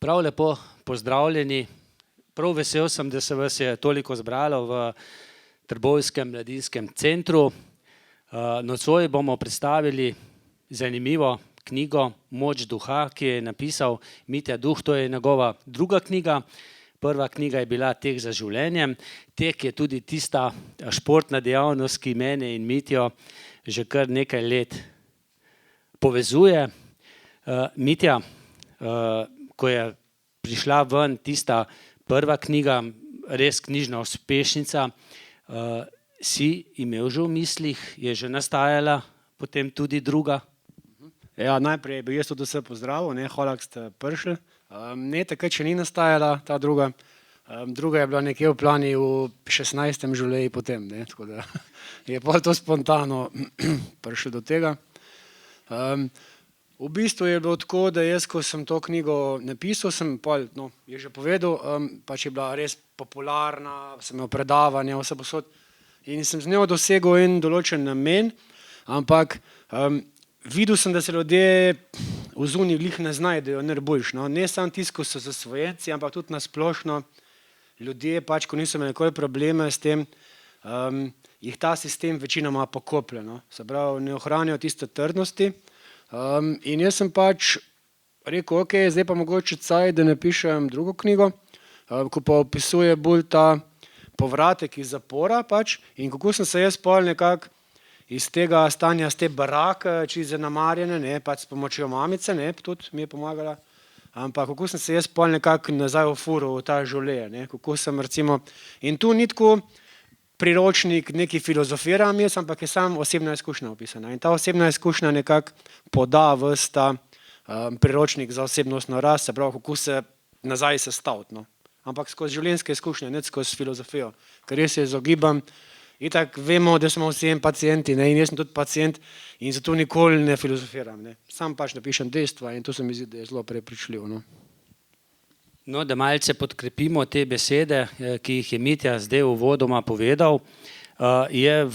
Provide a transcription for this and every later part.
Prav lepo pozdravljeni. Prav vesel sem, da se vas je toliko zbralo v Trbovskem mladinskem centru. Nocoj bomo predstavili zanimivo knjigo Moč duha, ki je napisal Mitja Duh, to je njegova druga knjiga. Prva knjiga je bila Tek za življenjem. Tek je tudi tista športna dejavnost, ki mene in Mitjo že kar nekaj let povezuje. Mitja, ko je prišla ven tista prva knjiga, res knjižna uspešnica, si imel že v mislih, je že nastajala potem tudi druga? Ja, najprej bi jaz tudi vse pozdravil, hvala, da ste prišli. Ne, takrat še ni nastajala ta druga. Druga je bila nekje v plani v 16. življenju potem, tako da je pol to spontano prišlo do tega. V bistvu je bilo tako, da jaz, ko sem to knjigo napisal, sem pol, je že povedal, pač je bila res popularna, sem imel predavanja, vse posod in sem z njo dosegel en določen namen, ampak videl sem, da se ljudje v zunji glih ne znajdejo najboljš. Ne samo tisti, ko so zasvojenci, ampak tudi nasplošno ljudje, pač, ko niso imeli nikoli probleme s tem, jih ta sistem večinoma pokoplje. Se pravi, ne ohranijo tiste trdnosti. In jaz sem pač rekel, ok, zdaj pa mogoče caj, da napišem drugo knjigo, ko pa opisuje bolj ta povratek iz zapora pač in kako sem se jaz pol nekako iz tega stanja, z te barake, čisto zanemarjene, pač s pomočjo mamice, tudi mi je pomagala, ampak kako sem se jaz pol nekako nazaj ufuril v ta življenje, kako sem recimo, in tu ni tako priročnik, neki filozofiram jaz, ampak je samo osebna izkušnja opisana. In ta osebna izkušnja nekako poda ves ta priročnik za osebnostno rast, se pravi, kako se nazaj sestaviti. Ampak skozi življenjske izkušnje, ne skozi filozofijo. Ker jaz se izogibam, itak vemo, da smo vsi pacienti, in jaz sem tudi pacient in zato nikoli ne filozofiram. Sam pač napišem dejstva in to se mi zdi, da je zelo prepričljivo. No, da malce podkrepimo te besede, ki jih je Mitja zdaj uvodoma povedal, je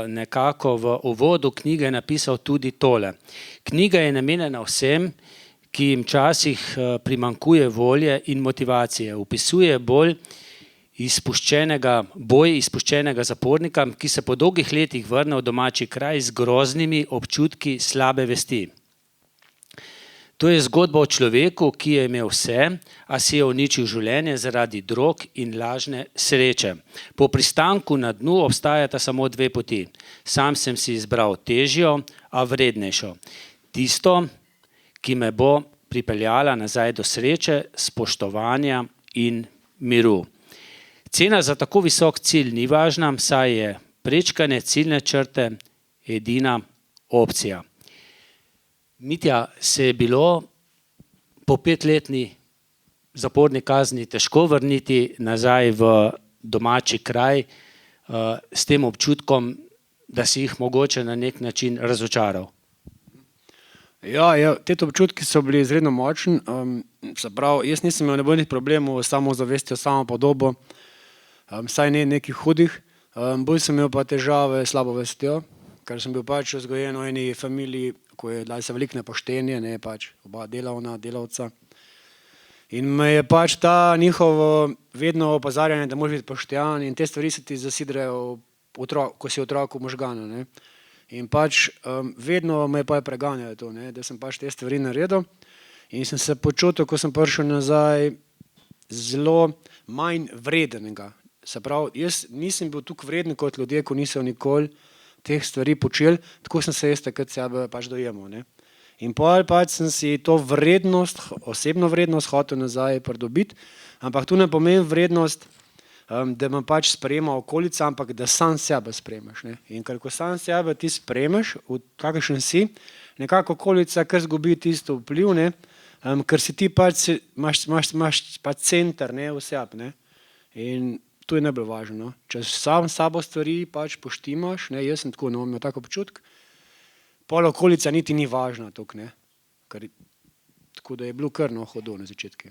nekako v uvodu knjige napisal tudi tole. Knjiga je namenjena vsem, ki jim včasih primanjkuje volje in motivacije. Opisuje bolj izpuščenega zapornika, ki se po dolgih letih vrne v domači kraj z groznimi občutki slabe vesti. To je zgodba o človeku, ki je imel vse, a si je uničil življenje zaradi drog in lažne sreče. Po pristanku na dnu obstajata samo dve poti. Sam sem si izbral težjo, a vrednejšo. Tisto, ki me bo pripeljala nazaj do sreče, spoštovanja in miru. Cena za tako visok cilj ni važna, saj je prečkanje ciljne črte edina opcija. Mitja, se je bilo po 5-letni zaporni kazni težko vrniti nazaj v domači kraj s tem občutkom, da si jih mogoče na nek način razočaral? Ja, te občutki so bili izredno močni. Se pravi, jaz nisem imel nobenih problemov s samozavestjo, samopodobo, saj ne nekih hudih. Bolj sem imel pa težave s slabo vestjo, ker sem bil pač vzgojen v eni familiji, ko je dali se veliko nepoštenje, pač oba delavca. In me je pač ta njihovo vedno opozarjanje, da moraš biti pošten in te stvari se ti zasidrajo, ko si otrok v možgane. In pač vedno me je pa preganjalo to, da sem pač te stvari naredil in sem se počutil, ko sem prišel nazaj, zelo manj vredenega. Se pravi, jaz nisem bil toliko vreden kot ljudje, ko niso nikoli teh stvari počeli, tako sem se jaz takrat sebe pač dojemal. In pol pač sem si to vrednost, osebno vrednost hotel nazaj pridobiti, ampak tu ne pomeni vrednost, da me pač sprejema okolica, ampak da sam sebe sprejmeš. In ker ko sam sebe ti sprejmeš, kakšen si, nekako okolica kar zgubi tisto vpliv, ker si ti pač imaš pač center v sebi. In to je najbolj važno. Če sam sabo stvari pač poštimaš, jaz sem tako, imel tako občutek, pol okolica niti ni važna toliko, tako da je bilo kar hudo na začetku.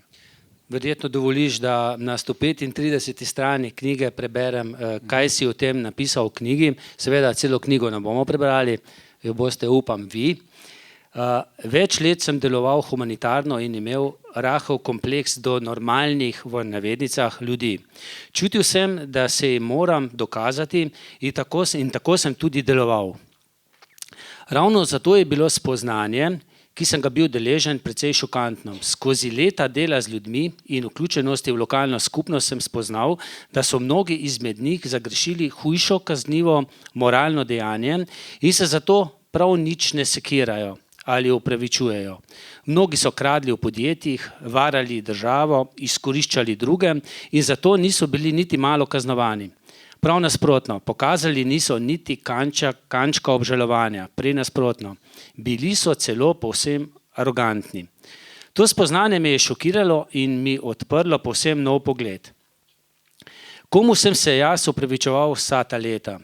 Verjetno dovoliš, da na 135. strani knjige preberem, kaj si o tem napisal v knjigi. Seveda celo knjigo ne bomo prebrali, jo boste, upam, vi. Več let sem deloval humanitarno in imel rahel kompleks do normalnih, v navednicah, ljudi. Čutil sem, da se jim moram dokazati in tako sem tudi deloval. Ravno zato je bilo spoznanje, ki sem ga bil deležen, precej šokantno. Skozi leta dela z ljudmi in vključenosti v lokalno skupnost sem spoznal, da so mnogi izmed njih zagrešili hujšo kaznivo moralno dejanje in se zato prav nič ne sekirajo ali opravičujejo. Mnogi so kradli v podjetjih, varali državo, izkoriščali druge in zato niso bili niti malo kaznovani. Prav nasprotno, pokazali niso niti kančka obžalovanja, prej nasprotno. Bili so celo povsem arogantni. To spoznanje me je šokiralo in mi odprlo povsem nov pogled. Komu sem se jaz opravičeval vsa ta leta?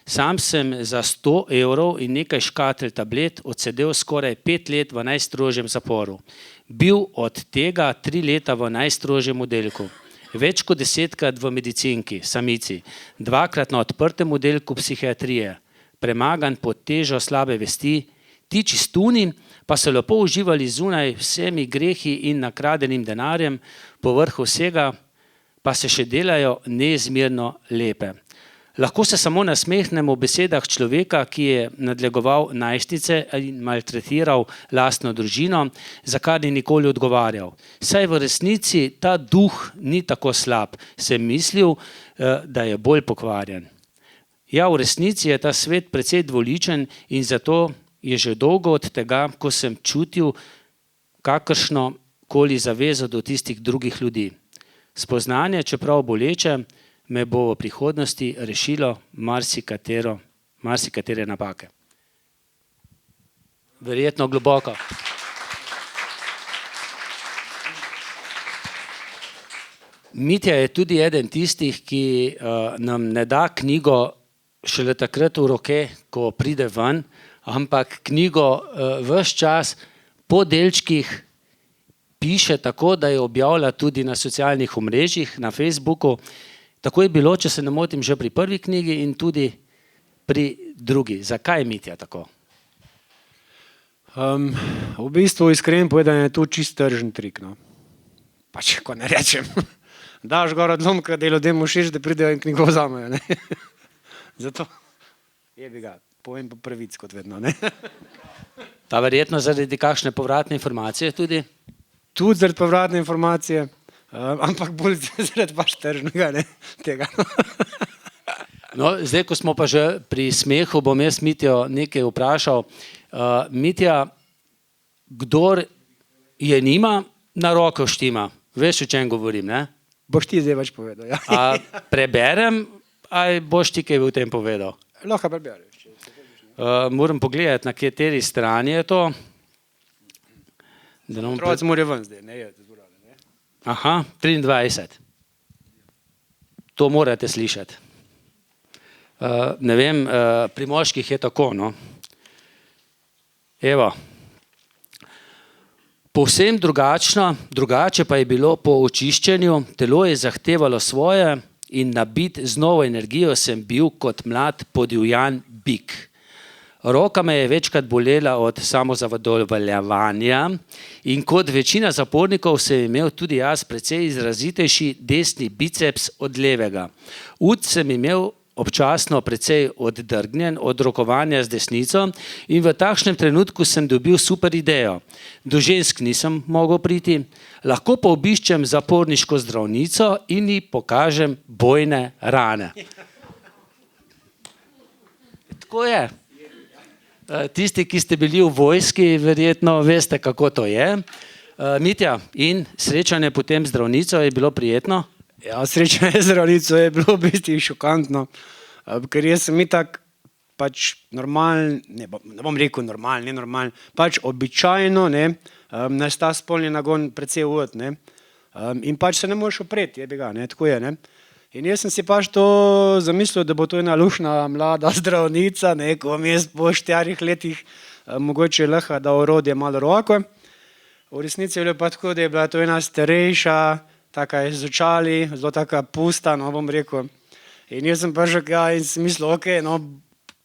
Sam sem za 100 evrov in nekaj škatelj tablet odsedel skoraj 5 let v najstrožjem zaporu. Bil od tega 3 leta v najstrožjem oddelku. Več kot 10-krat v medicinki, samici, 2-krat na odprtem oddelku psihiatrije, premagan pod težo slabe vesti, ti čistuni pa so lepo uživali zunaj vsemi grehi in nakradenim denarjem, povrhu vsega pa se še delajo neizmerno lepe. Lahko se samo nasmehnem v besedah človeka, ki je nadlegoval najstnice in maltretiral lastno družino, za kar ni nikoli odgovarjal. Saj v resnici ta duh ni tako slab, sem mislil, da je bolj pokvarjen. Ja, v resnici je ta svet precej dvoličen in zato je že dolgo od tega, ko sem čutil kakršno koli zavezo do tistih drugih ljudi. Spoznanje, čeprav boleče, me bo v prihodnosti rešilo marsikatere napake. Verjetno globoko. Mitja je tudi eden tistih, ki nam ne da knjigo šele takrat v roke, ko pride ven, ampak knjigo ves čas po delčkih piše tako, da je objavlja tudi na socialnih omrežjih, na Facebooku. Tako je bilo, če se ne motim, že pri prvi knjigi in tudi pri drugi. Zakaj je Mitja tako? V bistvu, iskreno povedano, je to čist tržen trik. No. Pač, ko ne rečem. Daš gor odlomka, da ljudem všeč, da pridejo in knjigo vzamejo. Zato jebi ga, povem po pravic, kot vedno. Ne? Pa verjetno zaradi kakšne povratne informacije tudi? Tudi zaradi povratne informacije. Ampak bolj zaradi pač tržnega, ne, tega. No, zdaj, ko smo pa že pri smehu, bom jaz Mitjo nekaj vprašal. Mitja, kdor je nima, na roko štima. Veš, o čem govorim, ne? Boš ti zdaj več povedal, ja. A preberem, ali boš ti kaj v tem povedal? Lahko prebereš. Moram pogledati, na kateri strani je to. Otroci morajo ven zdaj, ne je. Aha, 23. To morate slišati. Ne vem, pri moških je tako, no. Evo. Povsem drugače pa je bilo po očiščenju, telo je zahtevalo svoje in nabit z novo energijo sem bil kot mlad podivjan bik. Roka me je večkrat bolela od samozadovoljevanja in kot večina zapornikov sem imel tudi jaz precej izrazitejši desni biceps od levega. Ud sem imel občasno precej oddrgnjen od rokovanja z desnico in v takšnem trenutku sem dobil super idejo. Do žensk nisem mogel priti, lahko pa obiščem zaporniško zdravnico in ji pokažem bojne rane. Tako je. Tisti, ki ste bili v vojski, verjetno veste, kako to je. Mitja, in srečanje potem z zdravnico je bilo prijetno? Ja, srečanje z zdravnico je bilo v bistvu šokantno, ker jaz sem itak pač normalen, ne bom rekel normalen, ne normalen, pač običajno, ne, nas ta spolni nagon precej uvod, ne, in pač se ne moreš opreti, jebi ga, ne, tako je, ne. In jaz sem si pač to zamislil, da bo to ena lušna mlada zdravnica, ne, ko vam jaz po 4 letih mogoče lahko da orodje malo roko. V resnici je bilo pa tako, da je bila to ena starejša, taka je z očali, zelo taka pusta, no, bom rekel. In jaz sem pa že in sem mislil, ok, no,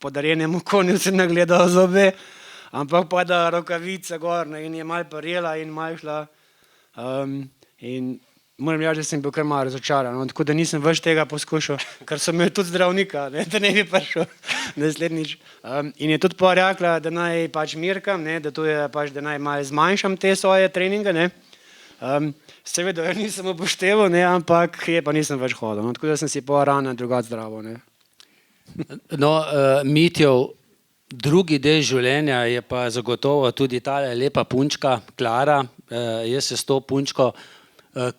podarjenemu konju sem nagledal zobe, ampak pa da rokavica gor, ne, in je malo parjela in malo šla. In moram reči, da sem bil kar malo razočaran, no, tako da nisem več tega poskušal, ker sem imel tudi zdravnika, ne, da ne bi prišel naslednjič. In je tudi pa rekla, da naj pač mirkam, ne, da to je pač, da naj malo zmanjšam te svoje treninge, ne. Seveda jo nisem upošteval, ne, ampak je pa nisem več hodil, no, tako da sem si pa rano drugače zdravo, ne. No, Mitjev drugi del življenja je pa zagotovo tudi ta lepa punčka, Klara. Jaz se s to punčko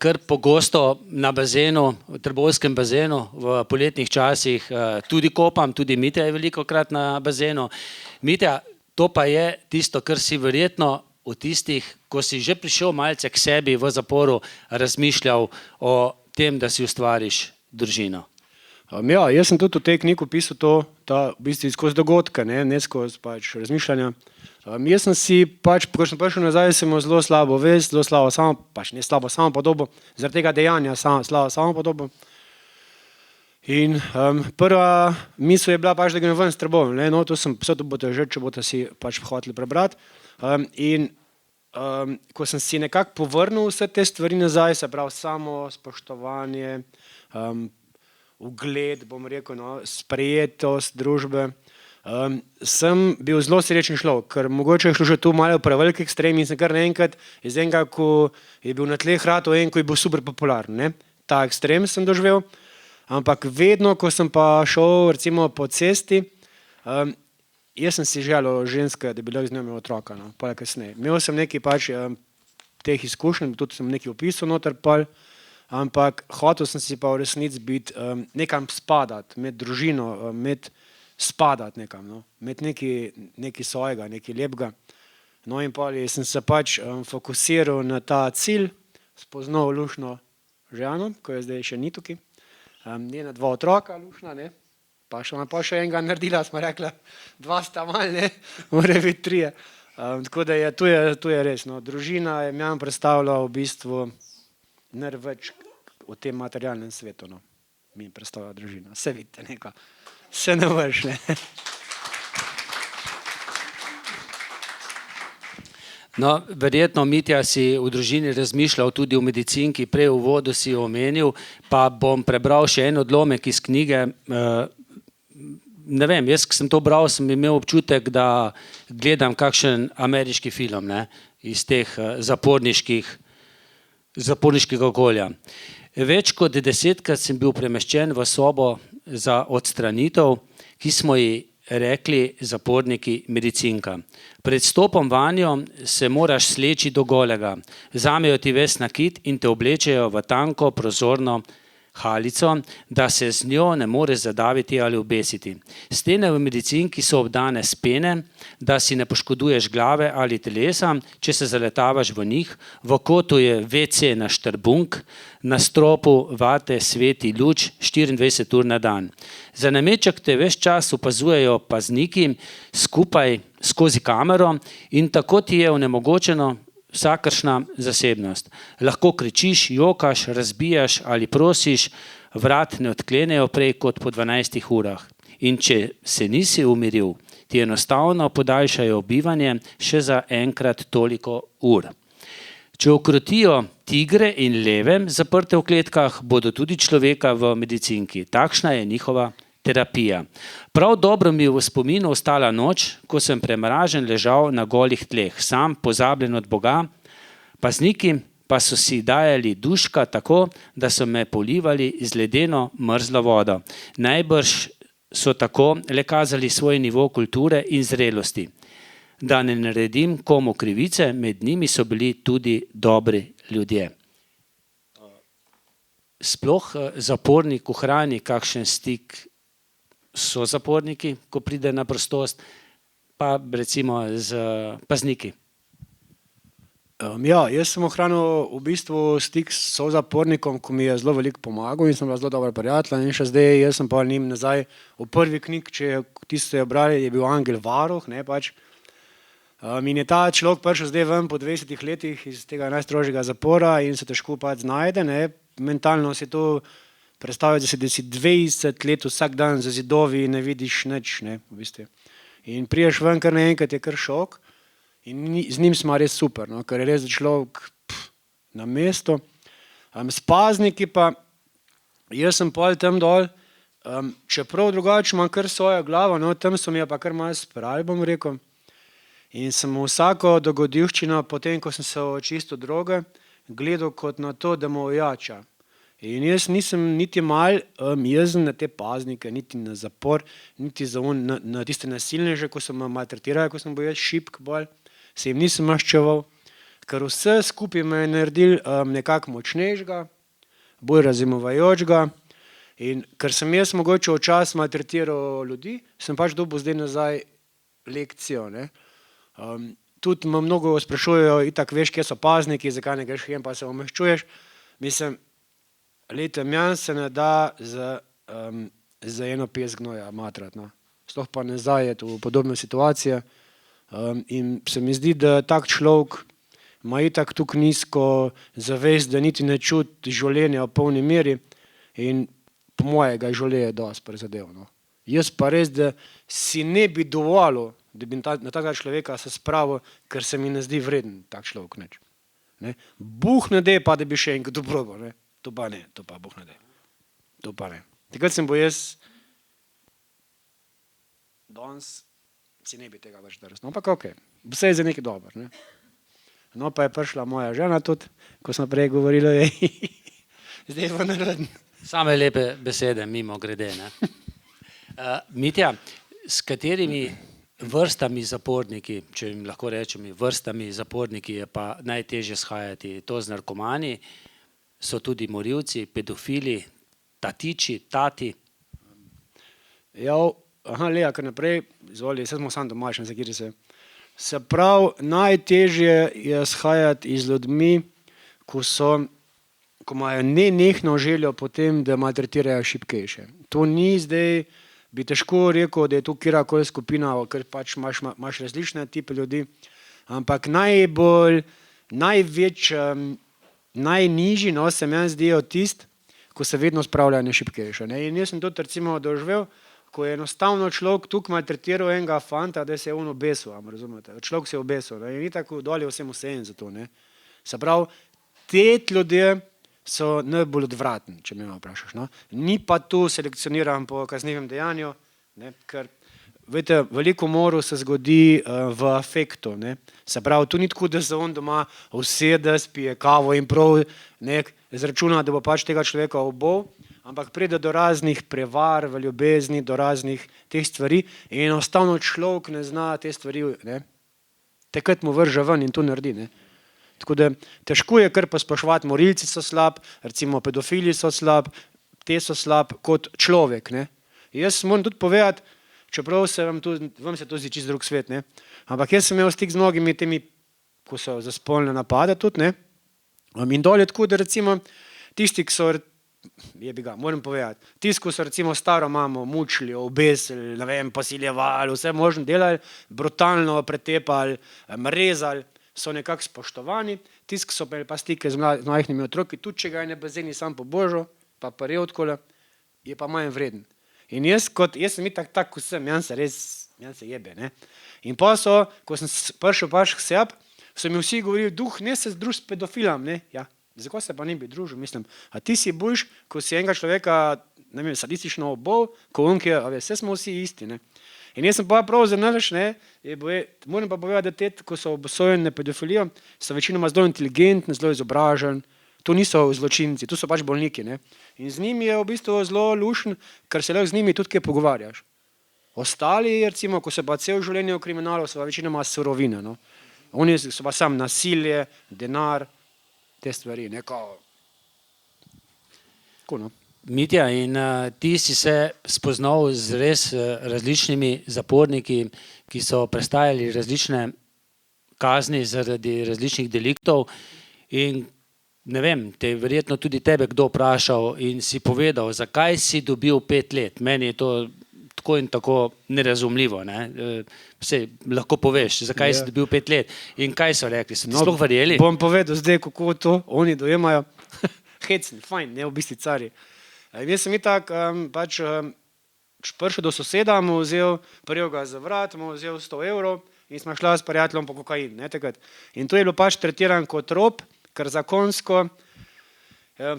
kar pogosto na bazenu, v Trbovskem bazenu, v poletnih časih tudi kopam, tudi Mitja je velikokrat na bazenu. Mitja, to pa je tisto, kar si verjetno v tistih, ko si že prišel malce k sebi v zaporu, razmišljal o tem, da si ustvariš družino. Ja, jaz sem tudi v tej knjigi opisal to, v bistvu skozi dogodke, ne skozi pač razmišljanja. Jaz sem si pač, ko sem prišel nazaj, sem imel zelo slabo vest, zelo slabo pač ne slabo samopodobo, zaradi tega dejanja slabo samopodobo. In prva misel je bila pač, da grem ven s Trbovem, ne, no, to sem pisal, to boste že, če boste si pač hoteli prebrati. In ko sem si nekako povrnil vse te stvari nazaj, se pravi samo spoštovanje, ugled, bom rekel, no, sprejetost družbe, sem bil zelo srečen človek, ker mogoče je šlo že tu malo prevelik ekstrem in sem kar naenkrat iz enega, ko je bil na tleh ratal en, ko je bil super popularen, ne. Ta ekstrem sem doživel, ampak vedno, ko sem pa šel recimo po cesti, jaz sem si želel ženske, da bi lahko z njo imel otroka, no, pol kasneje. Imel sem nekaj pač teh izkušenj, tudi sem nekaj opisal noter pol, ampak hotel sem si pa v resnici biti, nekam spadati, imeti družino, spadati nekam, no, imeti nekaj svojega, nekaj lepega. No, in pol sem se pač fokusiral na ta cilj, spoznal luštno ženo, ko je zdaj še ni tukaj, njena 2 otroka luštna, ne, pa še enega naredila, smo rekla, 2 sta malo, ne, mora biti 3. Tako da je, to je res, no, družina je meni predstavlja v bistvu največ v tem materialnem svetu, no, mi predstavlja družina. Saj vidite, neka, se ne vrš, ne. No, verjetno, Mitja, si v družini razmišljal tudi o medicinki, prej v uvodu si omenil, pa bom prebral še en odlomek iz knjige. Ne vem, jaz, ko sem to bral, sem imel občutek, da gledam kakšen ameriški film, ne, iz teh zaporniškega okolja. Več kot 10-krat sem bil premeščen v sobo za odstranitev, ki smo ji rekli zaporniki medicinka. Pred vstopom vanjo se moraš sleči do golega, vzamejo ti ves nakit in te oblečejo v tanko prozorno halico, da se z njo ne moreš zadaviti ali obesiti. Stene v medicinki so obdane s pene, da si ne poškoduješ glave ali telesa, če se zaletavaš v njih. V kotu je WC na štrbunk, na stropu vate sveti luč 24 ur na dan. Za nameček te ves čas opazujejo pazniki skupaj skozi kamero in tako ti je onemogočeno vsakršna zasebnost. Lahko kričiš, jokaš, razbijaš ali prosiš, vrat ne odklenejo prej kot po 12 urah. In če se nisi umiril, ti enostavno podaljšajo bivanje še za enkrat toliko ur. Če ukrotijo tigre in leve zaprte v kletkah, bodo tudi človeka v medicinki. Takšna je njihova terapija. Prav dobro mi je v spominu ostala noč, ko sem premražen ležal na golih tleh, sam pozabljen od Boga, pazniki pa so si dajali duška tako, da so me polivali z ledeno mrzlo vodo. Najbrž so tako le kazali svoj nivo kulture in zrelosti. Da ne naredim komu krivice, med njimi so bili tudi dobri ljudje. Sploh zapornik ohrani kakšen stik so zaporniki, ko pride na prostost, pa recimo z pazniki. Ja, jaz sem ohranil v bistvu stik s sozapornikom, ko mi je zelo veliko pomagal in sem bila zelo dobra prijatelja in še zdaj, jaz sem pa njim nazaj v prvi knjig, če tiste brali, je bil Angel varuh, ne, pač. In je ta človek prišel zdaj ven po 20 letih iz tega najstrožjega zapora in se težko pač znajde, ne, mentalno si to predstavljati, da si 20 let vsak dan za zidovi in ne vidiš nič, ne, v bistvu. In priješ ven, kar naenkrat je kar šok. In z njim smo res super, no, ker je res človek na mestu. S pazniki pa, jaz sem pol tam dol, čeprav drugače imam kar svojo glavo, no, tam so mi pa kar malo sprali, bom rekel. In sem vsako dogodivščino, potem ko sem se očistil droge, gledal kot na to, da me ojača. In jaz nisem niti mal jezen na te paznike, niti na zapor, niti na tiste nasilneže, ko so me maltretirali, ko sem bil jaz šibk bolj, se jim nisem maščeval, ker vse skupaj me je naredil nekako močnejšega, bolj razumevajočega. In ker sem jaz mogoče včasih maltretiral ljudi, sem pač dobil zdaj nazaj lekcijo, ne. Tudi me mnogo sprašujejo, itak veš, kje so pazniki, zakaj ne greš jem, pa se omehčuješ. Mislim, glejte, mjan se ne da za eno pes gnoja matrati, no. Sploh pa ne zajeti v podobne situacije. In se mi zdi, da tak človek ima itak tukaj nizko zavest, da niti ne čuti življenja v polni meri in po mojega življenja je dosti prizadel, no. Jaz pa res, da si ne bi dovolil, da bi na takega človeka se spravil, ker se mi ne zdi vreden tak človek nič. Ne. Bog ne dej pa, da bi še enkrat dobrobal, ne. To pa ne, to pa Bog ne dej. To pa ne. Takrat sem bil jaz, danes si ne bi tega več drsnil, ampak okej, vse je za nekaj dobro, ne. No, pa je prišla moja žena tudi, ko smo prej govorili, zdaj pa narodno. Same lepe besede, mimo grede, ne. Mitja, s katerimi vrstami zaporniki, če jim lahko rečem, vrstami zaporniki je pa najtežje shajati? To z narkomani, so tudi morilci, pedofili, tatiči, tati? Ja, Lea, kar naprej, izvoli, se smo sam domačni, zakiri se. Se pravi, najtežje je shajati iz ljudmi, ko imajo nenehno željo potem, da maltretirajo šibkejše. To ni zdaj, bi težko rekel, da je to kjerkoli skupina, ker pač imaš različne tipe ljudi, ampak najnižji, no, se meni zdijo tisti, ko se vedno spravljajo na šibkejše. In jaz sem tudi recimo doživel, ko je enostavno človek tukaj maltretiral enega fanta, da se je on obesil, razumete? Človek se je obesil, ne? In ni tako dol je vsem vseeno za to, ne? Se pravi, te ljudje so najbolj odvratni, če me vprašaš, no? Ni pa tu selekcioniran po kaznivem dejanju, ne? Ker, veste, veliko umorov se zgodi v afektu, ne? Se pravi, tu ni tako, da se on doma usede, spije kavo in prav izračuna, da bo pač tega človeka ubol, ampak pride do raznih prevar v ljubezni, do raznih teh stvari in enostavno človek ne zna te stvari, ne? Takrat mu vrže ven in to naredi, ne? Tako da težko je kar posploševati, morilci so slab, recimo pedofili so slab, te so slab kot človek, ne. Jaz moram tudi povedati, čeprav vam se to zdi čisto drug svet, ne, ampak jaz sem imel stik z mnogimi temi, ko so za spolne napade tudi, ne, in dol je tako, da recimo tisti, ki so, moram povedati, tisti, ko so recimo staro mamo mučili, obesili, ne vem, posiljevali, vse možno delali, brutalno pretepali, rezali, so nekako spoštovani, tisti, ki so pa stike z majhnimi otroki, tudi če ga je ne bazeni sam po božo, pa rev takole, je pa manj vreden. In jaz sem itak tak, ko sem, meni se jebe, ne. In pa so, ko sem prišel pač k sebi, so mi vsi govorili, ne se združ s pedofilom, ne, ja, zakaj se pa ne bi družil, mislim, a ti si boljš, ko si enega človeka, ne vem, sadistično obol, ko on, vse smo vsi isti, ne. In jaz sem pa prav zanalaš, ne, moram pa povedati, da te, ko so obsojeni na pedofilijo, so večinoma zelo inteligentni, zelo izobraženi, to niso zločinci, to so pač bolniki, ne. In z njimi je v bistvu zelo lušen, ker se lahko z njimi tudi kaj pogovarjaš. Ostali, recimo, ko se pa cel življenje v kriminalu, so pa večinoma surovine, no. Oni so pa sam nasilje, denar, te stvari, neko. Tako, no. Mitja, in ti si se spoznal z res različnimi zaporniki, ki so prestajali različne kazni zaradi različnih deliktov in ne vem, te je verjetno tudi tebe kdo vprašal in si povedal, zakaj si dobil 5 let. Meni je to tako in tako nerazumljivo, ne. Vse lahko poveš, zakaj si dobil 5 let in kaj so rekli, so ti sploh verjeli? Bom povedal zdaj, kako to oni dojemajo. Hecni, fajn, ne v bistvu cari. Jaz sem itak pač prišel do soseda, mu vzel, prijel ga za vrat, mu vzel 100 evrov in smo šla s prijateljem po kokain. Ne, takrat. In to je bilo pač tretiran kot rop, ker zakonsko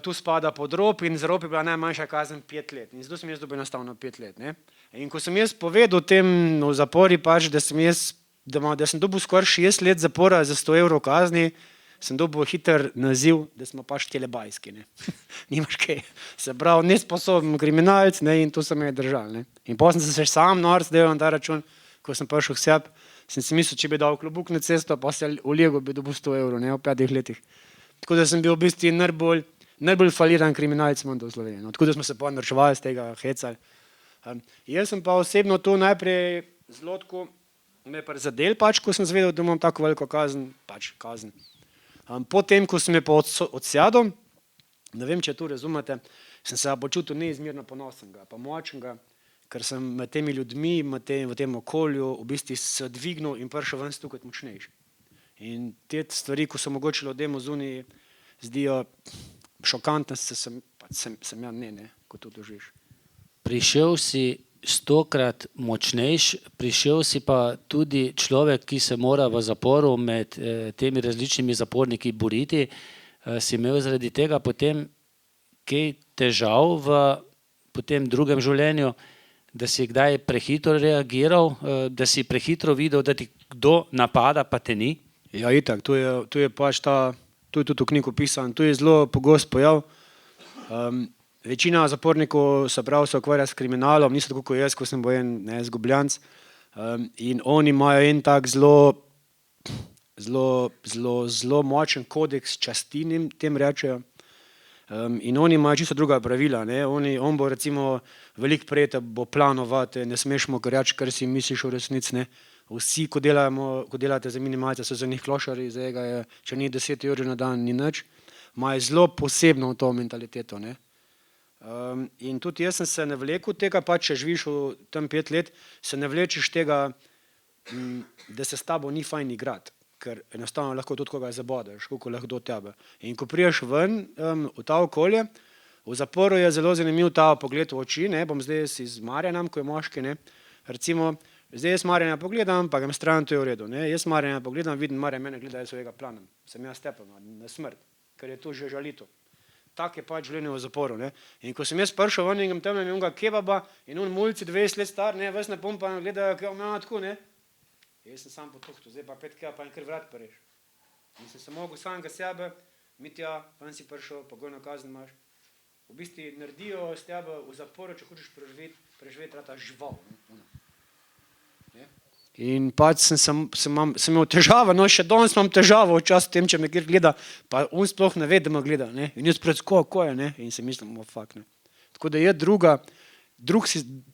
tu spada pod rop in za rop je bila najmanjša kazen 5 let. In zato sem jaz dobil enostavno 5 let. Ne. In ko sem jaz povedal tem v zapori, pač, da sem dobil skoraj 6 let zapora za 100 evrov kazni, sem dobil hiter naziv, da smo pač telebajski. Ne. Nimaš kaj. Se pravi, nesposoben kriminalec, ne, in to sem je držal. Ne. In potem sem se sam nor zdel na ta račun, ko sem prišel k sebi, sem si mislil, če bi dal klobuk na cesto, pa se ulegel, bi dobil 100 evrov, ne, v 5 letih. Tako da sem bil v bistvu najbolj faliran kriminalec v Sloveniji. No, tako da smo se pa narčevali z tega, hecali. Jaz sem pa osebno to najprej zelo tako me prizadel, pač, ko sem zvedel, da imam tako veliko kazen. Potem, ko sem je pa odsedel, ne vem, če to razumete, sem se počutil neizmerno ponosenega, pa močnega, ker sem med temi ljudmi, v tem okolju v bistvu se dvignil in prišel ven tukaj močnejši. In te stvari, ko so mogoče ljudem v zuniji zdijo šokantne, sem ja ne, ko to doživiš. Prišel si 100-krat močnejš, prišel si pa tudi človek, ki se mora v zaporu med temi različnimi zaporniki boriti. Si imel zaradi tega potem kaj težav v potem drugem življenju, da si kdaj prehitro reagiral, da si prehitro videl, da ti kdo napada, pa te ni? Ja, itak, to je pač to je tudi v knjigu pisano, to je zelo pogost pojav. Večina zapornikov se ukvarja s kriminalom, niso tako kot jaz, ko sem bil en izgubljanec. In oni imajo en tak zelo močen kodeks časti, tem rečejo. In oni imajo čisto druga pravila. Ne. On bo recimo veliko prej te bo planovati, ne smeš mu reči, kar si misliš v resnici. Ne. Vsi, ko delate za minimalce, so za njih klošari, če ni 10 ur na dan, ni nič. Imajo zelo posebno to mentaliteto. Ne. In tudi jaz sem se ne vlekel tega, pa če živiš v tem 5 let, se ne vlečeš tega, da se s tabo ni fajn igrati, ker enostavno lahko tudi koga zabodeš, koliko lahko do tebe. In ko priješ ven v ta okolje, v zaporu je zelo zanimiv ta pogled v oči, ne, bom zdaj z Marjanom, ko je moški, ne, recimo, zdaj jaz Marjana pogledam, pa grem stran, to je v redu, ne, jaz Marjana pogledam, vidim, Marjan mene gleda, jaz svojega planem, sem jaz tepem na smrt, ker je to že žalito. Tak je pač življenje v zaporu. Ne. In ko sem jaz prišel ven in tam imam unga kebaba in mulci 20 let star, ne, ves napumpan, gledajo, kaj imam tako, ne. Jaz sem sam potuhtal, zdaj pa 5 kebaba in kar vrat pareš. In sem se mogel samega sebe, Mitja, ven si prišel, pogojno kazen imaš. V bistvu naredijo s tebe v zaporu, če hočeš preživeti rata žival. Ne. In pač sem imel težave, no še danes imam težavo včasih tem, če me kjer gleda, pa on sploh ne ve, da me gleda, ne, in jaz pred ko je, ne, in se mislim, fuck, ne. Tako da je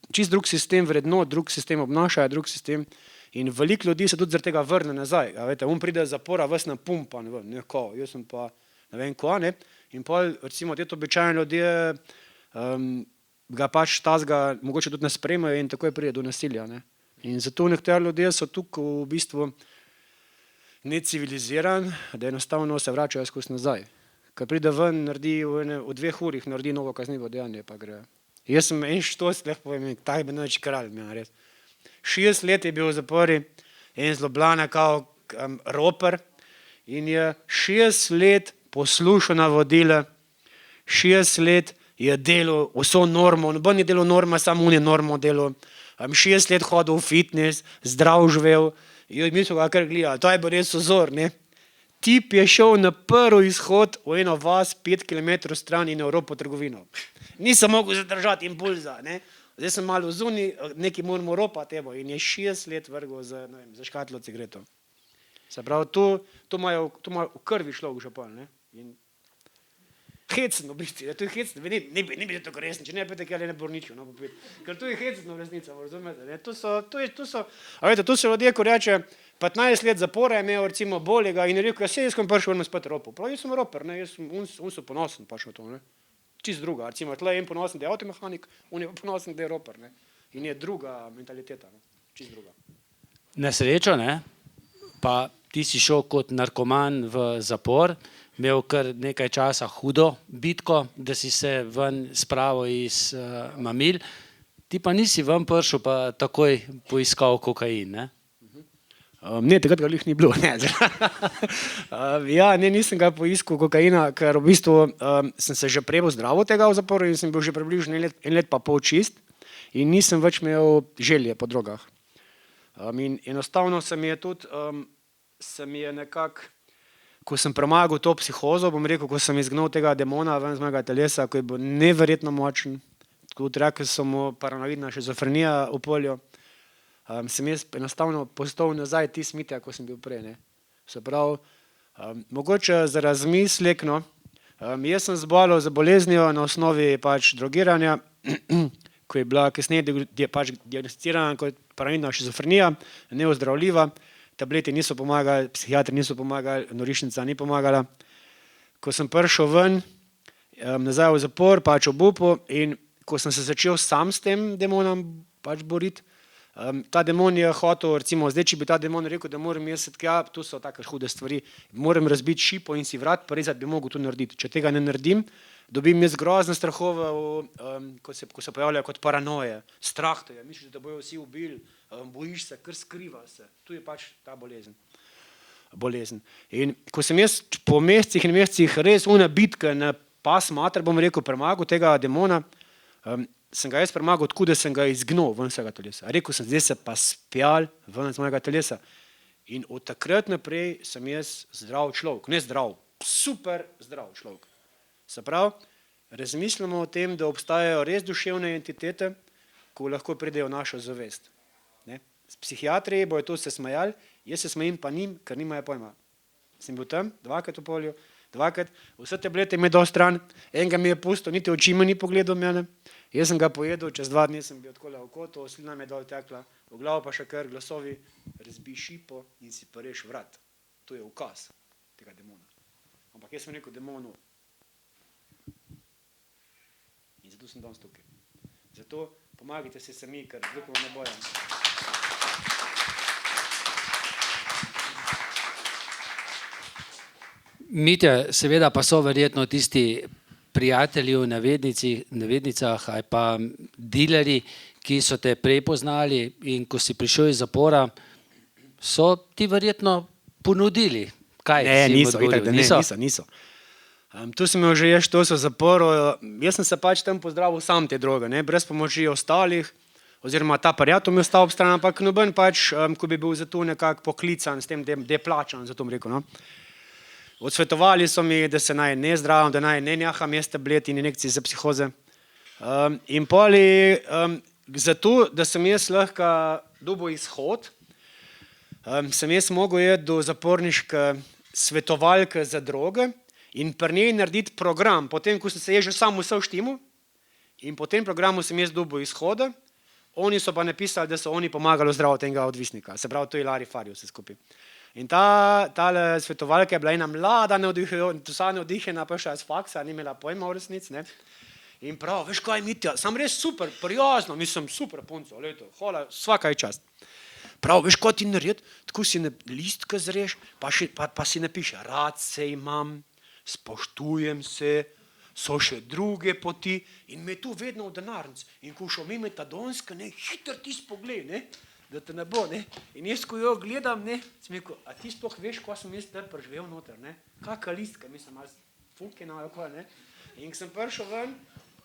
čist drug sistem vrednot, drug sistem obnašaja, drug sistem in veliko ljudi se tudi zaradi tega vrne nazaj, a veste, on pride z zapora, ves napumpan, ne, ko, jaz sem pa, ne vem ko, ne, in pol, recimo, te običajne ljudje ga pač tazga, mogoče tudi ne sprejmejo in takoj pride do nasilja, ne. In zato nekateri ljudje so tukaj v bistvu necivilizirani, da enostavno se vračajo skozi nazaj. Ker pride ven, naredi v 2 urah, naredi novo kaznivo dejanje, pa gre. Jaz sem en štos, lahko povem, tak bi noč kralj, res. 60 let je bil v zapori, en z Ljubljane kao roper in je 60 let poslušal navodila, 60 let je delal vso normo, noben je delal norma, samo on je normo delal. 6 let hodil v fitness, zdrav živel, in mi so ga kar gledali, to je bil res vzor, ne. Tip je šel na prvi izhod v eno vas 5 km stran in Evropo trgovino. Nisem mogel zadržati impulza, ne. Zdaj sem malo zunaj, nekaj moramo ropati, evo, in je 60 let vrgel za škatlo cigaretov. Se pravi, to imajo v krvi šlo že pol, ne. In hecno, v bistvu, to je hecno, ne bi tako resno, če ne pete, kaj ne bo ničo, no, popet. Ker to je hecno resnica, razumete, ne, to so ljudje, ko reče, 15 let zapora je imel, recimo, boljega in je rekel, jaz sem prišel ven spet ropal, prav, jaz sem roper, ne, on so ponosen pač na to, ne, čist druga, recimo, tle je en ponosen, da je avtomehanik, on je ponosen, da je roper, ne, in je druga mentaliteta, ne, čist druga. Na srečo, ne, pa ti si šel kot narkoman v zapor, imel kar nekaj časa hudo bitko, da si se ven spravil iz mamil. Ti pa nisi ven prišel, pa takoj poiskal kokain, ne? Ne, takrat ga glih ni bilo. Ne. Ja, ne, nisem ga poiskal kokaina, ker v bistvu sem se že prej zdravil tega v zaporu in sem bil že približno en let pa pol čist in nisem več imel želje po drogah. In enostavno se mi je tudi, se mi je nekako, ko sem premagal to psihozo, bom rekel, ko sem izgnal tega demona ven z mojega telesa, ko je bil neverjetno močen, tudi rekel so mu paranoidna šizofrenija v polju, sem jaz enostavno postal nazaj tisti Mitja, ko sem bil prej. Ne. Se pravi, mogoče za razmislek, no, jaz sem zbolel za boleznijo na osnovi pač drogiranja, ko je bila kasneje pač diagnosticirana kot paranoidna šizofrenija, neozdravljiva, tableti niso pomagali, psihiatri niso pomagali, norišnica ni pomagala. Ko sem prišel ven, nazaj v zapor, pač obupu in ko sem se začel sam s tem demonom pač boriti, ta demon je hotel, recimo zdaj, če bi ta demon rekel, da moram jaz tja, tu so take hude stvari, moram razbiti šipo in si vrat, porezati bi mogel to narediti. Če tega ne naredim, dobim jaz grozne strahove, ko se pojavljajo kot paranoje, strah te je, misliš, da bojo vsi ubili, bojiš se, kar skriva se. Tu je pač ta bolezen. In ko sem jaz po mesecih in mesecih res une bitke na pas mater, bom rekel, premagal tega demona, sem ga jaz premagal tako, da sem ga izgnal ven vsega telesa. Rekel sem, zdaj se pa spjal ven z mojega telesa. In od takrat naprej sem jaz zdrav človek, ne zdrav, super zdrav človek. Se pravi, razmislimo o tem, da obstajajo res duševne entitete, ko lahko pridejo v našo zavest. Ne? Psihiatri bojo to se smejali, jaz se smejim pa njim, ker nimajo pojma. Sem bil tam, 2krat v polju, 2krat, vse tablete mi je dal stran, enega mi je pustil, niti očima ni pogledal mene, jaz sem ga pojedel, čez 2 dni sem bil odkole v kotu, slina mi je dol tekla, v glavo pa še kar glasovi, razbij šipo in si pa reš vrat. To je ukaz tega demona. Ampak jaz sem rekel demonu. In zato sem danes tukaj. Zato pomagajte se sami, ker drugemu ne bojo. Mitja, seveda pa so verjetno tisti prijatelji v navednicah ali pa dilerji, ki so te prej poznali in ko si prišel iz zapora, so ti verjetno ponudili. Kaj Ne, si jim niso, odgovoril? itak, da niso. Tu sem imel že jaz to so zaporu, jaz sem se pač tam pozdravil sam te droge, ne, brez pomoči ostalih, oziroma ta prijatelj mi je ostal ob stran, ampak noben pač, ko bi bil za to nekako poklican s tem, da je plačan, zato bom rekel, no. Odsvetovali so mi, da se naj ne zdravim, da naj ne neham jaz tableti in injekcije za psihoze. In poli, zato, da sem jaz lahko dobil izhod, sem jaz mogel iti do zaporniške svetovalke za droge in pri njej narediti program, potem, ko sem se jaz že sam vse štimu in po tem programu sem jaz dobil izhode, oni so pa napisali, da so oni pomagali zdraviti enega odvisnika, se pravi, to je Larry Farju vse skupaj. In tale svetovalka je bila ena mlada, navdihena, pa še iz faksa, ni imela pojma v resnici, ne. In prav, veš kaj, Mitja, sam res super, prijazno, mislim, super punco, leto, hvala, svaka je čast. Prav, veš kaj ti naredi, tako si listke zreš, pa si napiše, rad se imam, spoštujem se, so še druge poti in me tu vedno v denarnici. In ko šel mimo Tadonska, ne, hitro ti spogled, ne, da te ne bo, ne. In jaz, ko jo gledam, ne, sem rekel, a ti sploh veš, ko sem jaz tam preživel noter, ne, kaka listka, mislim, malo fukena, ne. In ko sem prišel ven,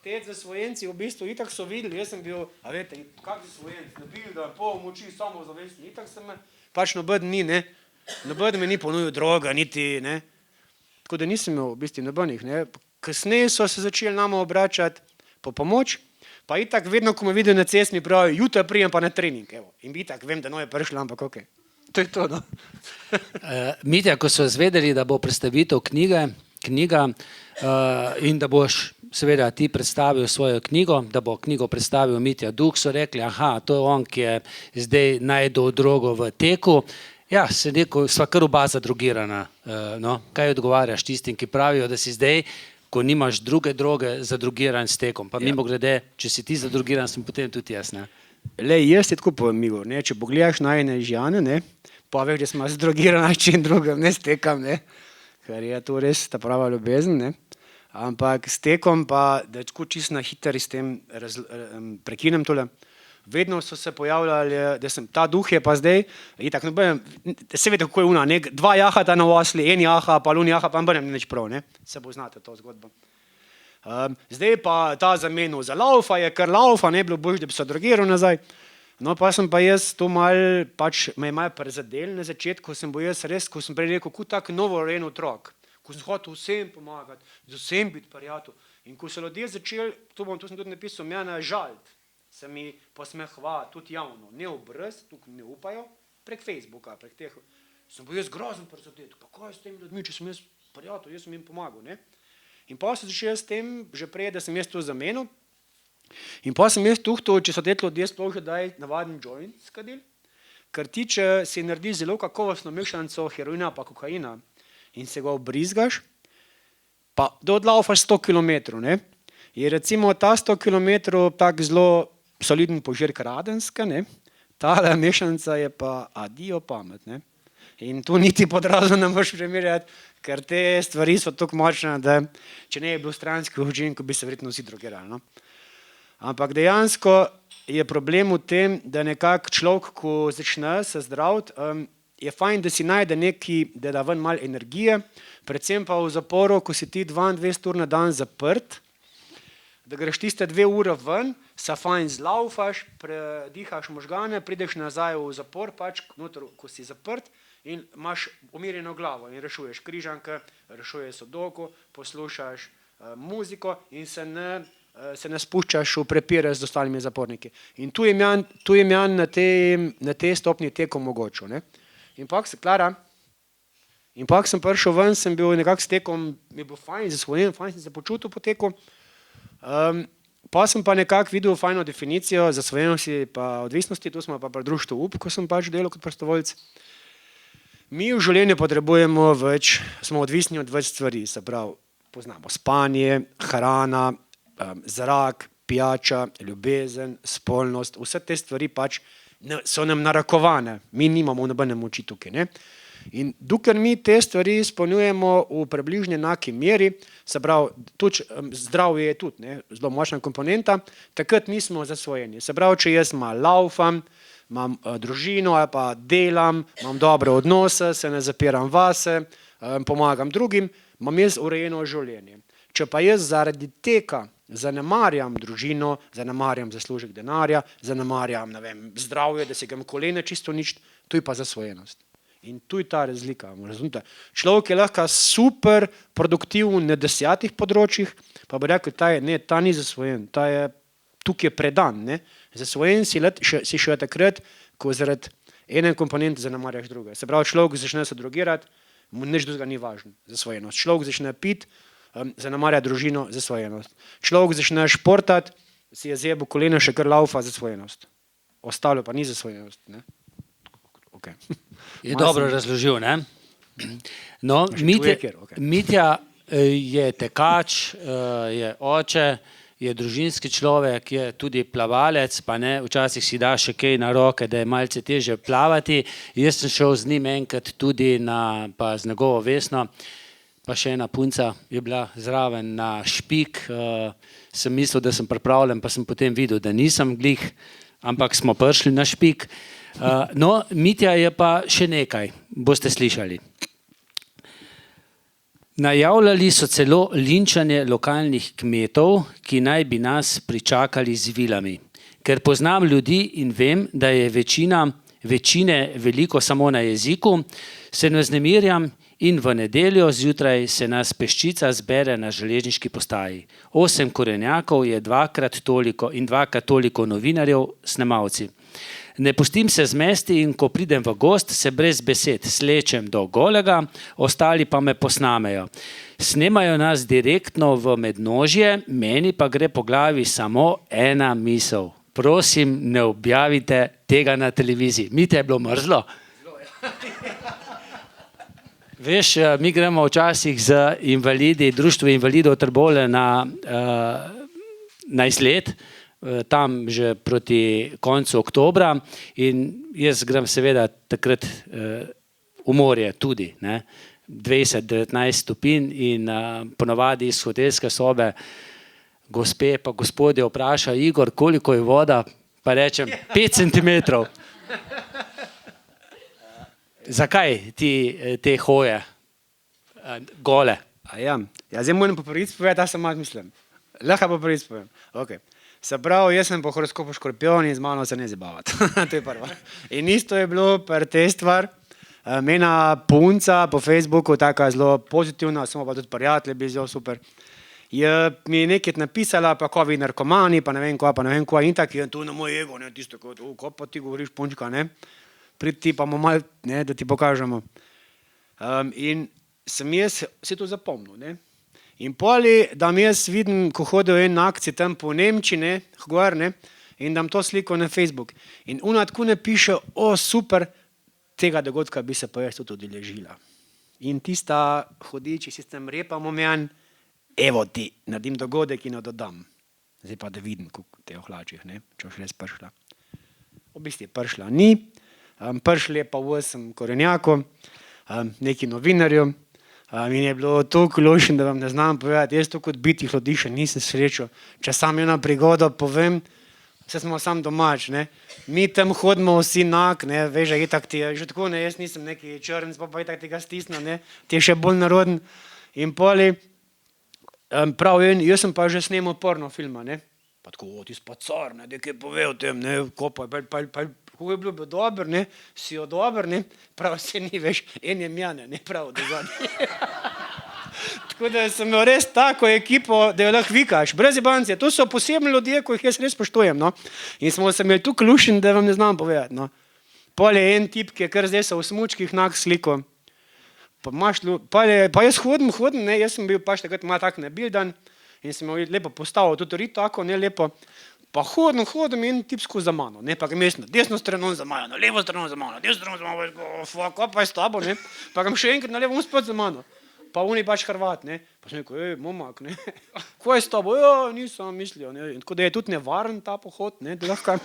te zasvojenci v bistvu itak so videli, jaz sem bil, a vete, kak zasvojenci, nabil, da je pol moči samozavestni, itak sem me, pač nobeden ni, ne, nobeden me ni ponudil droga, niti, ne. Tako da nisem imel v bistvu nobenih, ne. Kasneje so se začeli nama obračati po pomoč, pa itak vedno, ko me vidijo na cesti, mi pravijo, jutra prijem pa na trening, evo. In itak vem, da no je prišla, ampak okej. To je to, no. Mitja, ko so izvedeli, da bo predstavitev knjiga in da boš seveda ti predstavil svojo knjigo, da bo knjigo predstavil Mitja Duh, so rekli, aha, to je on, ki je zdaj najdel drogo v teku. Ja, sem rekel, sva kar oba zadrogirana. No, kaj odgovarjaš tistim, ki pravijo, da si zdaj, ko nimaš druge droge, zadrogiran s tekom. Pa mimogrede, če si ti zadrogiran, sem potem tudi jaz, ne. Lej, jaz ti tako povem, Igor, ne, če pogledaš najine žjane, ne, pa veš, da smo zadrogirana s čim drugim, ne s tekom, ne, ker je to res ta prava ljubezen, ne. Ampak s tekom pa, da tako čisto na hiter s tem prekinem tole, vedno so se pojavljali, da sem, ta duh je pa zdaj, itak, se veste, kako je una, dva jahata na osli, en jaha, pa lun jaha, pa ne nič prav, ne, se poznate to zgodbo. Zdaj pa ta zamenil za laufa, je kar laufa, ne bilo bož, da bi se drogiral nazaj. No, pa sem pa jaz to mal, pač me je malo prizadel na začetku, sem bil jaz res, ko sem prej rekel, kot tak novorojen otrok, ko sem hotel vsem pomagati, z vsem biti prijatelj. In ko so ljudje začeli, to sem tudi napisal, mene žalt, se mi posmehva tudi javno, ne obraz, tukaj ne upajo, prek Facebooka, prek teh, sem bil jaz grozen prizadet, pa kaj s tem ljudmi, če sem jaz prijatelj, jaz sem jim pomagal, ne. In pa sem začel s tem, že prej, da sem jaz to zamenil, in pa sem jaz tuhtal, če so te ljudje sploh že daj navaden joint skadil, ker ti, če si naredi zelo kakovostno mešanico heroina pa kokaina in se ga obrizgaš, pa da odlaufaš 100 kilometrov, ne, je recimo ta 100 kilometrov tak zelo soliden požirk radenska, ne, tale mešanica je pa adijo pamet, ne. In tu niti podrazno ne moreš primerjati, ker te stvari so tako močne, da če ne je bil stranski učinek, bi se verjetno vsi drogirali, no. Ampak dejansko je problem v tem, da nekako človek, ko začne se zdraviti, je fajn, da si najde neki, da da ven malo energije, predvsem pa v zaporu, ko si ti 22 ur na dan zaprt, da greš tiste 2 ure ven, se fajn zlaufaš, predihaš možgane, prideš nazaj v zapor, pač noter, ko si zaprt, in imaš umirjeno glavo in rešuješ križanke, rešuješ sodoku, poslušaš muziko in se ne spuščaš v prepire z ostalimi zaporniki. In tu je Jan na tej stopnji tekom mogočil, ne. In pak sem prišel ven, sem bil nekako s tekom, mi je bil fajn, zasvojen, fajn sem se počutil po teku. Pa sem pa nekako videl fajno definicijo zasvojenosti pa odvisnosti, tu smo pa pri društvu UP, ko sem pač delal kot prostovoljec. Mi v življenju potrebujemo več, smo odvisni od več stvari, se pravi, poznamo spanje, hrana, zrak, pijača, ljubezen, spolnost, vse te stvari pač so nam narakovane, mi nimamo nobene moči tukaj, ne. In dokler mi te stvari izpolnjujemo v približno enaki meri, se pravi, tudi zdravje je tudi, ne, zelo močna komponenta, takrat nismo zasvojeni. Se pravi, če jaz malo laufam, imam družino ali pa delam, imam dobre odnose, se ne zapiram vase, pomagam drugim, imam jaz urejeno življenje. Če pa jaz zaradi tega zanemarjam družino, zanemarjam zaslužek denarja, zanemarjam, ne vem, zdravje, da se ga kolene čisto uničiti, to je pa zasvojenost. In tu je ta razlika, razumete. Človek je lahko super produktiven na 10 področjih, pa bi rekel, ta ni zasvojen, ta je tukaj predan, ne. Zasvojen si še takrat, ko zaradi ene komponente zanemarjaš druge. Se pravi, človek začne se drogirati, nič drugega ni važno, zasvojenost. Človek začne piti, zanemarja družino, zasvojenost. Človek začne športati, si je zjebo koleno, še kar laufa, zasvojenost. Ostalo pa ni zasvojenost, ne. Okay. Je dobro razložil, ne? No, Mitja je tekač, je oče, je družinski človek, je tudi plavalec, pa ne, včasih si da še kaj na roke, da je malce težje plavati. Jaz sem šel z njim enkrat tudi pa z njegovo Vesno, pa še ena punca je bila zraven na Špik. Sem mislil, da sem pripravljen, pa sem potem videl, da nisem glih, ampak smo prišli na Špik. No, Mitja je pa še nekaj, boste slišali. Najavljali so celo linčanje lokalnih kmetov, ki naj bi nas pričakali z vilami. Ker poznam ljudi in vem, da je večine veliko samo na jeziku, se ne vznemirjam in v nedeljo zjutraj se nas peščica zbere na železniški postaji. 8 korenjakov je dvakrat toliko novinarjev, snemalci. Ne pustim se zmesti in ko pridem v gost, se brez besed slečem do golega, ostali pa me posnamejo. Snemajo nas direktno v mednožje, meni pa gre po glavi samo ena misel. Prosim, ne objavite tega na televiziji. Mitja, je bilo mrzlo? Veš, mi gremo včasih z invalidi, Društvo invalidov Trbovlje na izlet, tam že proti koncu oktobra, in jaz grem seveda takrat v morje tudi, ne. 20-19 stopinj in ponovadi iz hotelske sobe gospe pa gospodje vpraša, Igor, koliko je voda? Pa rečem, 5 centimetrov. Zakaj ti te hoje gole? Ja, zdaj moram po prvič povedati, sem malo mislim. Lahko po prvič povem. Okay. Se pravi, jaz sem po horoskopu Škorpion in z mano se ne zabavati. To je prvo. In isto je bilo pri tej stvar. Mena punca po Facebooku, taka zelo pozitivna, smo pa tudi prijatelji, bi zelo super. Mi je nekaj napisala, pa ko vi narkomani, pa ne vem kva, in tako je tu na moj ego, ne, tisto, ko pa ti govoriš, punčka, ne, priti pa malo, ne, da ti pokažemo. In sem jaz se to zapomnil, ne. In poli, da mi jaz vidim, ko hodil en akcij tam po Nemčiji, ne, gor, ne, in dam to sliko na Facebook. In ona tako ne piše, super, tega dogodka bi se pa jaz tudi udeležila. In tista hodiči, si tam repam omjan, evo ti, naredim dogodek in jo dodam. Zdaj pa da vidim, kako te ohlačih, ne, če boš res prišla. V bistvu je prišla ni, prišli je pa 8 korenjakov, neki novinarjev, in je bilo toliko lušen, da vam ne znam povedati, jaz to kot biti hlodiša nisem srečal. Če sam eno prigodo povem, se smo sam domač, ne. Mi tam hodimo vsi nak, ne, veš, itak ti je že tako, ne, jaz nisem neki črn, pa itak tega stisna, ne, ti je še bolj naroden. In poli, prav, jaz sem pa že snemal porno filma, ne. Pa tako, ti si pa car, ne, nekaj pove o tem, ne, ko kako je bilo dober, ne, si jo dober, ne, prav se ni, veš, en je mjane, ne, prav, da zadnji. Tako da sem imel res tako ekipo, da jo lahko vikaš, brez jebancije, to so posebni ljudje, ko jih jaz res spoštujem, no. In smo se imeli tukaj lušen, da vam ne znam povedati, no. Pol je en tip, ki je kar zdaj se v smučkih nak sliko. Pa jaz hodim, ne, jaz sem bil pač takrat malo tak nabildan in sem jo lepo postavil, tudi rit tako, ne, lepo. Pa hodim in tip skozi za mano, ne, pa grem jaz na desno stran, on za mano, na levo stran za mano, desno stran za mano, fuck, pa je s tabo, ne, pa grem še enkrat na levo, on spet za mano. Pa on je pač Hrvat, ne, pa sem rekel, momak, ne, ko je s tabo, nisem mislil, ne, in tako da je tudi nevaren ta pohod, ne, da lahko,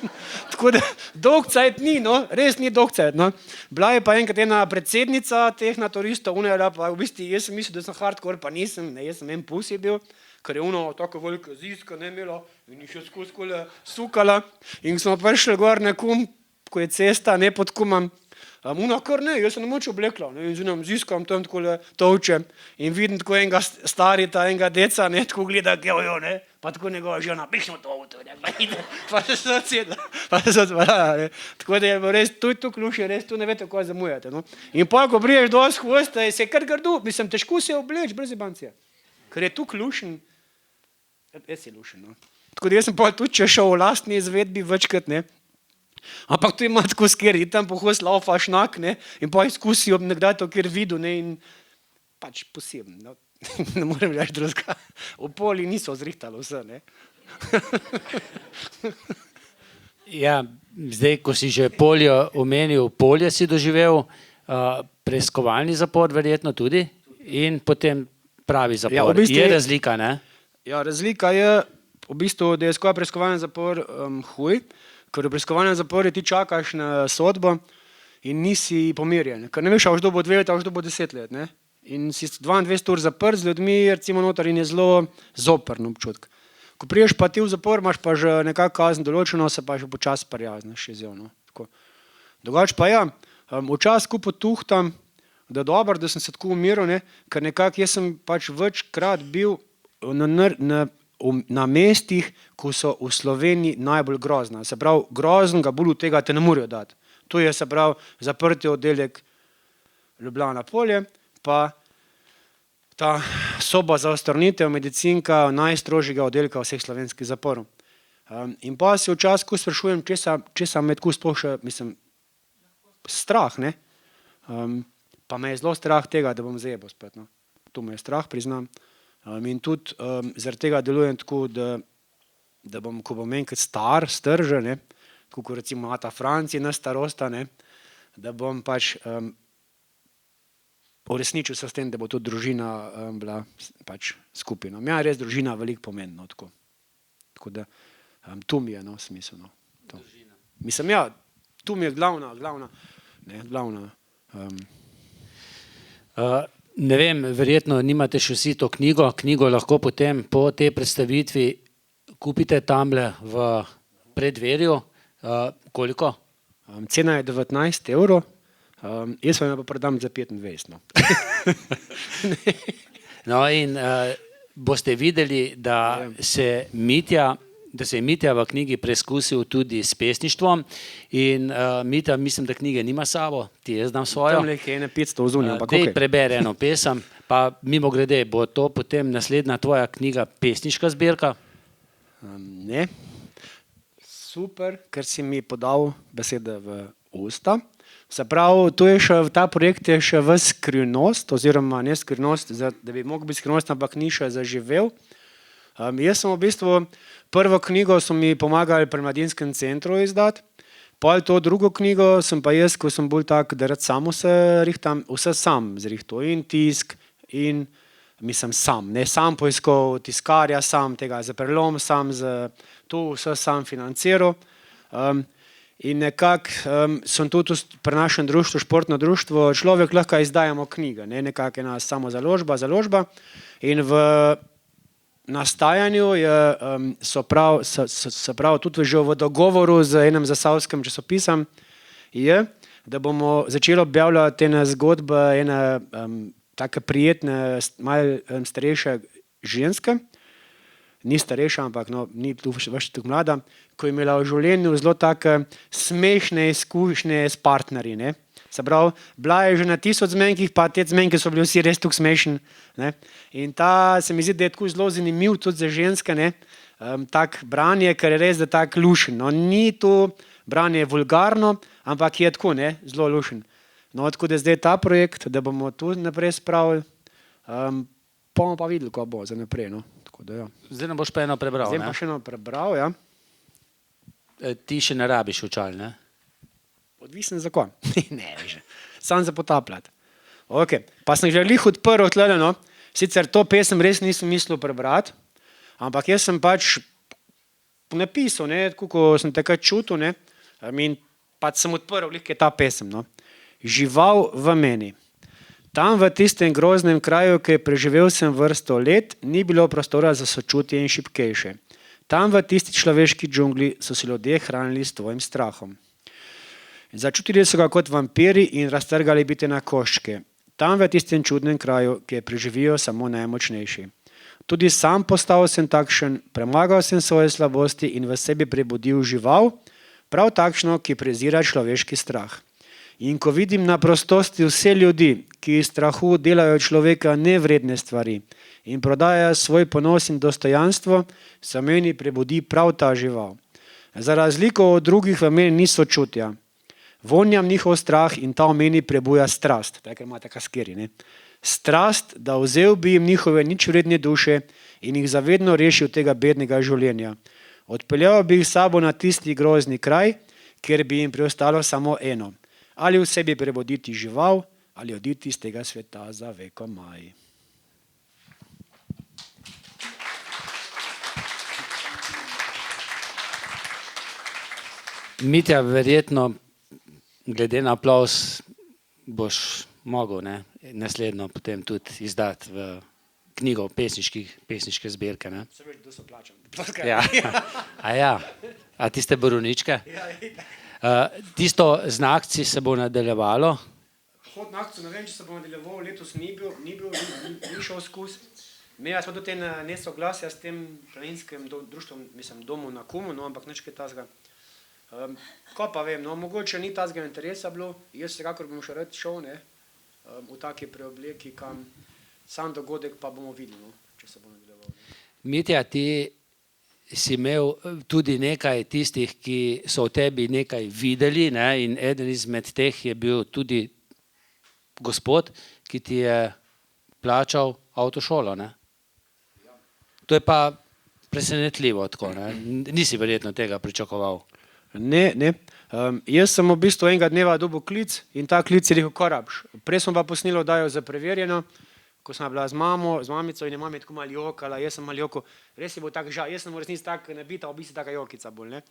tako da dolg cajt ni, no, res ni dolg cajt, no. Bila je pa enkrat ena predsednica teh naturistov, ona je bila pa, v bistvu, jaz sem mislil, da sem hardcore, pa nisem, ne, jaz sem en pusi bil, ker je ono tako velika ziska, ne, imela, in je še skozi sukala, in smo prišli gor na kum, ko je cesta, ne, pod kumam. Ona kar ne, jaz sem na moč oblekla, ne, in zunam ziskam tam takole tolčem in vidim tako enega starita, enega deca, ne, tako gleda, jo, ne, pa tako njegova žena, pišno to avto, ne, pa se so odsedla, ne, tako da je res, tu je tukaj lušje, res tu ne vete, kaj zamujate, no. In pa, ko priješ dol s hvosta, se je kar grdo, mislim, težko se obleč, brez jebancije, ker je tukaj lušen, res je lušen, no. Tako da jaz sem pa tudi, če šel v lastni izvedbi večkrat, ne. Ampak to ima tako skeri, tam pohod laufaš nak, ne, in pa izkusijo nekdaj to, kjer vidu, ne, in pač poseben, no, ne morem reči drugega. V poli niso zrihtali vse, ne. Ja, zdaj, ko si že polje omenil, polje si doživel, preiskovalni zapor verjetno tudi in potem pravi zapor. Ja, v bistvu je razlika, ne? Ja, razlika je v bistvu, da je skoraj preiskovalni zapor huj, ker v preiskovalnem zaporu ti čakaš na sodbo in nisi pomirjen, ker ne veš, a boš dobil 2 leta, a boš dobil 10 let, ne. In si 22 ur zaprt z ljudmi, recimo noter, in je zelo zoprn občutek. Ko priješ pa ti v zapor, imaš pa že nekako kazen določeno, se pa že počasi prijaznaš z njo, no, tako. Drugače pa ja, včasih ko potuhtam, da je dobro, da sem se tako umiril, ne, ker nekako jaz sem pač večkrat bil na mestih, ko so v Sloveniji najbolj grozna. Se pravi, groznega bolj od tega te ne morejo dati. To je, se pravi, zaprti oddelek Ljubljana polje, pa ta soba za odstranitev medicinka najstrožjega oddelka vseh slovenskih zaporov. In pa se včasih, ko sprašujem, česa me tako sploh še, mislim, strah, ne. Pa me je zelo strah tega, da bom zajebal spet, no. To me je strah, priznam. In tudi zaradi tega delujem tako, da bom, ko bom enkrat star že, ne, kako recimo ta Franci na starosta, ne, da bom pač uresničil se s tem, da bo tudi družina bila pač skupaj, no. Ja, res družina veliko pomeni, no, tako. Tako da, to mi je, no, smisel, no. Mislim, ja, to mi je glavna, ne, glavna. Ne vem, verjetno nimate še vsi to knjigo. Knjigo lahko potem po tej predstavitvi kupite tamle v preddverju. Koliko? Cena je 19 €, jaz vam jo pa prodam za 25, no. No in boste videli, da se je Mitja v knjigi preizkusil tudi s pesništvom in Mitja, mislim, da knjige nima s sabo, ti jaz dam svojo. Tamle jih je ene 500 vzunja, ampak Dej okej. preberi eno pesem, pa mimogrede, bo to potem naslednja tvoja knjiga pesniška zbirka? Ne. Super, ker si mi podal besede v usta. Se pravi, ta projekt je še v skrivnost, oziroma ne skrivnost, da bi mogel biti skrivnost, ampak ni še zaživel. Jaz sem v bistvu, prvo knjigo so mi pomagali pri Mladinskem centru izdati, pol to drugo knjigo sem pa jaz, ko sem bolj tak, da rad sam vse sam zrihtal, in tisk, in mislim sam, ne sam poiskal tiskarja, sam tega za prelom, sam to vse sam financiral. In nekako sem tudi pri našem društvu, športno društvo, človek lahko izdajamo knjige, nekako ena samo založba. In v nastajanju so prav tudi že v dogovoru z enim zasavskim časopisom, da bomo začeli objavljati ene zgodbe, ene take prijetne, malo starejše ženske, ni starejša, ampak no, ni tu še tako mlada, ko je imela v življenju zelo take smešne izkušnje s partnerji, ne. Se pravi, bila je že na 1000 zmenkih, pa te zmenke so bili vsi res tako smešni, ne. In ta se mi zdi, da je tako zelo zanimiv tudi za ženske, ne, tak branje, ker je res, da tak lušen, no, ni to branje vulgarno, ampak je tako, ne, zelo lušen. No, tako da zdaj ta projekt, da bomo tu naprej spravili, bomo pa videli, ko bo za naprej, no. Zdaj nam boš pa eno prebral, Zdaj ne? pa še eno prebral, ja. Ti še ne rabiš očal, ne? Odvisen za ko? Ne, že. Sam za potapljati. Ok, pa sem že glih odprl tlele, no. Sicer to pesem res nisem mislil prebrati, ampak jaz sem pač napisal, ne, tako ko sem takrat čutil, ne, in pač sem odprl glih, kaj je ta pesem, no. Žival v meni. Tam v tistem groznem kraju, ki je preživel sem vrsto let, ni bilo prostora za sočutje in šibkejše. Tam v tisti človeški džungli so se ljudje hranili s tvojim strahom. Začutili so ga kot vampiri in raztrgali bi te na koščke. Tam v tistem čudnem kraju, ki je preživijo samo najmočnejši. Tudi sam postal sem takšen, premagal sem svoje slabosti in v sebi prebudil žival, prav takšno, ki prezira človeški strah. In ko vidim na prostosti vse ljudi, ki iz strahu delajo človeka nevredne stvari in prodajajo svoj ponos in dostojanstvo, se v meni prebudi prav ta žival. Za razliko od drugih v meni ni sočutja. Vonjam njihov strah in ta v meni prebuja strast. Tako ima taka skeri, ne. Strast, da vzel bi jim njihove ničvredne duše in jih zavedno rešil tega bednega življenja. Odpeljal bi jih sabo na tisti grozni kraj, kjer bi jim preostalo samo eno. Ali v sebi prebuditi žival, ali oditi iz tega sveta za vekomaj. Mitja, verjetno, glede na aplavz, boš mogel, ne, naslednjo potem tudi izdati v knjigo pesniške zbirke, ne? Se veš, kdo so plačan. Ja. A tiste borovničke? Tisto z akcijo se bo nadaljevalo? Hod na akcijo, ne vem, če se bo nadaljeval, letos ni šel skus. Imela smo tudi nesoglasja s tem planinskim društvom, mislim, domu na Kumu, no, ampak nič kaj tazga. Ko pa vem, no, mogoče ni tazga interesa bilo, jaz vsekakor bom še rad šel, ne, v taki preobleki, kam sam dogodek pa bomo videli, no, če se bo nadaljeval. Mitja, ti si imel tudi nekaj tistih, ki so v tebi nekaj videli, ne, in eden izmed teh je bil tudi gospod, ki ti je plačal avtošolo, ne? To je pa presenetljivo tako, ne? Nisi verjetno tega pričakoval. Ne. Jaz sem v bistvu enega dneva dobil klic in ta klic je rekel, ko rabiš. Prej smo pa posneli oddajo za Preverjeno, ko sem bila z mamico in je mami tako malo jokala, jaz sem malo jokal, res je bil tak žal, jaz sem v resnici tak nabita, v bistvu taka jokica bolj, ne.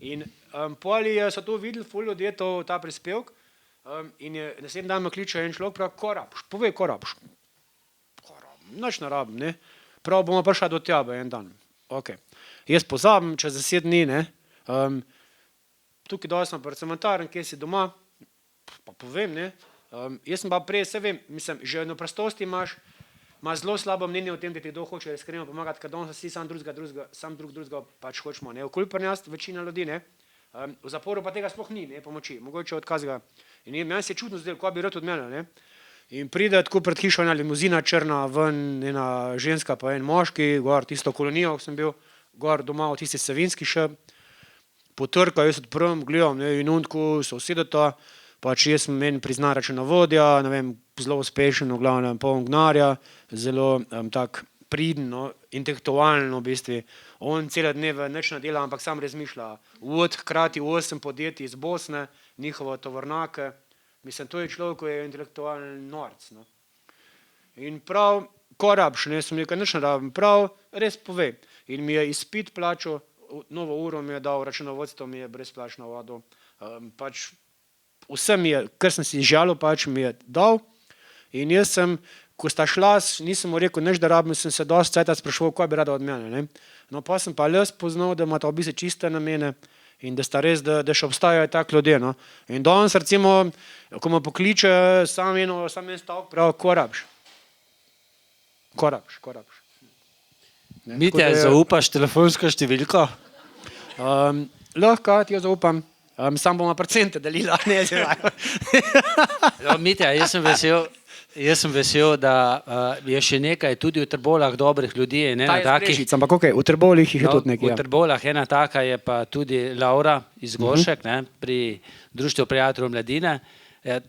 In poli so to videli, ful ljudje ta prispevek, in je naslednji dan me kliče en človek, pravi, ko rabiš, povej, ko rabiš. nič ne rabim, ne. Prav bomo prišla do tebe en dan. Okay. Jaz pozabim, čez 10 dni, ne. Tukaj dol sem pred cementarjem, kje si doma, pa povem, ne. Jaz sem pa prej, vse vem, mislim, že na prostosti imaš zelo slabo mnenje o tem, da ti kdo hoče iskreno pomagati, ker danes vsi sam drugega pač hočemo, ne. Okoli pri nas večina ljudi, ne. V zaporu pa tega sploh ni, ne, pomoči, mogoče odkazga. In meni se je čudno zdelo, kaj bi rad od mene, ne. In pride tako pred hišo ena limuzina črna, ven ena ženska pa en moški, gor tisto kolonijo, ko sem bil, gor doma v tisti Savinjski še, potrka, jaz odprem, gledam, ne, in on tako se usedeta, pač jaz sem en priznan računovodja, ne vem, zelo uspešen, v glavnem poln gnarja, zelo tak priden, no, intelektualno v bistvu. On cele dneve nič ne dela, ampak sam razmišlja. Hkrati 8 podjetij iz Bosne, njihove tovornjake. Mislim, to je človek, ko je intelektualni norc, no. In prav, ko rabiš, ne, sem rekel, nič ne rabim, prav, res povej. In mi je izpit plačal, novo uro mi je dal, računovodstvo mi je brezplačno vodil. Pač vse mi je, kar sem si želel, pač mi je dal. In jaz sem, ko sta šla, nisem mu rekel nič, da rabim, sem se dosti cajta spraševal, kaj bi rada od mene, ne. No, pa sem pa le spoznal, da imata v bistvu čiste namene in da sta res, da še obstajajo taki ljudje, no. In danes recimo, ko me pokliče, sam en stavek pravi, ko rabiš. Ko rabiš. Mitja, zaupaš telefonsko številko? Lahko ti jo zaupam, sam bomo procente delila, ne zdaj. Mitja, jaz sem vesel, da je še nekaj tudi v Trbovljah dobrih ljudi. Ta je Sprešic, ampak okej, v Trbovljih jih je tudi nekaj. V Trbovljah ena taka je pa tudi Laura iz Goršek, ne, pri Društvu prijateljev mladine.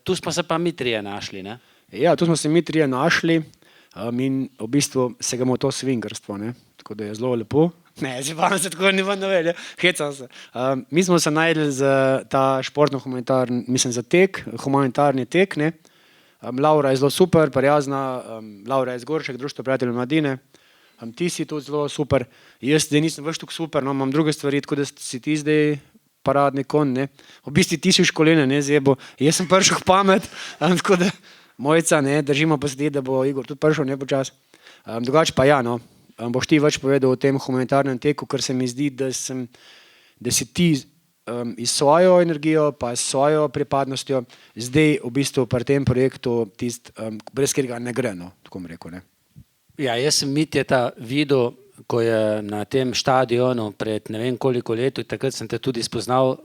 Tu smo se pa mi trije našli, ne? Ja, tu smo se mi trije našli in v bistvu se ga to svingerstvo, ne, tako da je zelo lepo. Ne, zdaj se tako ne vedel, hecam se. Mi smo se najdli za ta športno-humanitarni, mislim za tek, humanitarni tek, ne. Laura je zelo super, prijazna, Laura je iz Goršek, Društvo prijateljev mladine, ti si tudi zelo super, jaz zdaj nisem več tako super, no, imam druge stvari, tako da si ti zdaj paradni konj, ne. V bistvu ti si v školene, ne, zjebo, jaz sem prišel k pamet, tako da Mojca, ne, držimo pa sledi, da bo Igor tudi prišel, ne, počas. Drugače pa ja, no, boš ti več povedal o tem humanitarnem teku, ker se mi zdi, da si ti iz svojo energijo pa s svojo pripadnostjo zdaj v bistvu pri tem projektu tist, brez katerega ne gre, no, tako bom rekel, ne. Ja, jaz sem Mitjeta videl, ko je na tem štadionu pred ne vem koliko letu, takrat sem te tudi spoznal,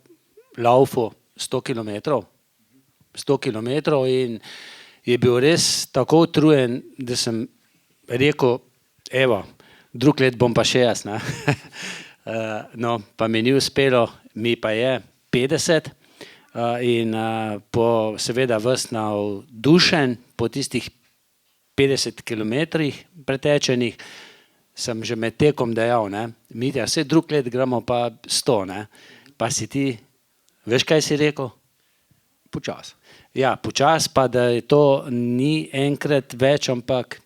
laufal 100 kilometrov. 100 kilometrov in je bil res tako utrujen, da sem rekel, evo, drug let bom pa še jaz, ne. No, pa mi ni uspelo, mi pa je 50 in po seveda ves navdušen, po tistih 50 kilometrih pretečenih, sem že med tekom dejal, ne, Mitja, vse drug let gremo pa 100, ne, pa si ti, veš kaj si rekel? Počas. Ja, počas pa, da je to ni enkrat več, ampak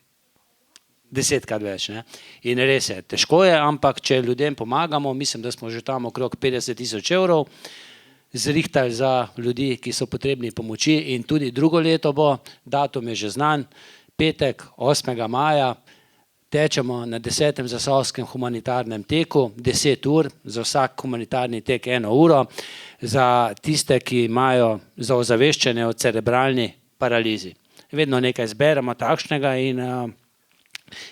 10krat več, ne. In res je, težko je, ampak če ljudem pomagamo, mislim, da smo že tam okrog 50 000 evrov zrihtali za ljudi, ki so potrebni pomoči in tudi drugo leto bo, datum je že znan, petek, 8. maja, tečemo na 10. zasavskem humanitarnem teku, 10 ur, za vsak humanitarni tek 1 uro, za tiste, ki imajo za ozaveščanje o cerebralni paralizi. Vedno nekaj zberemo takšnega in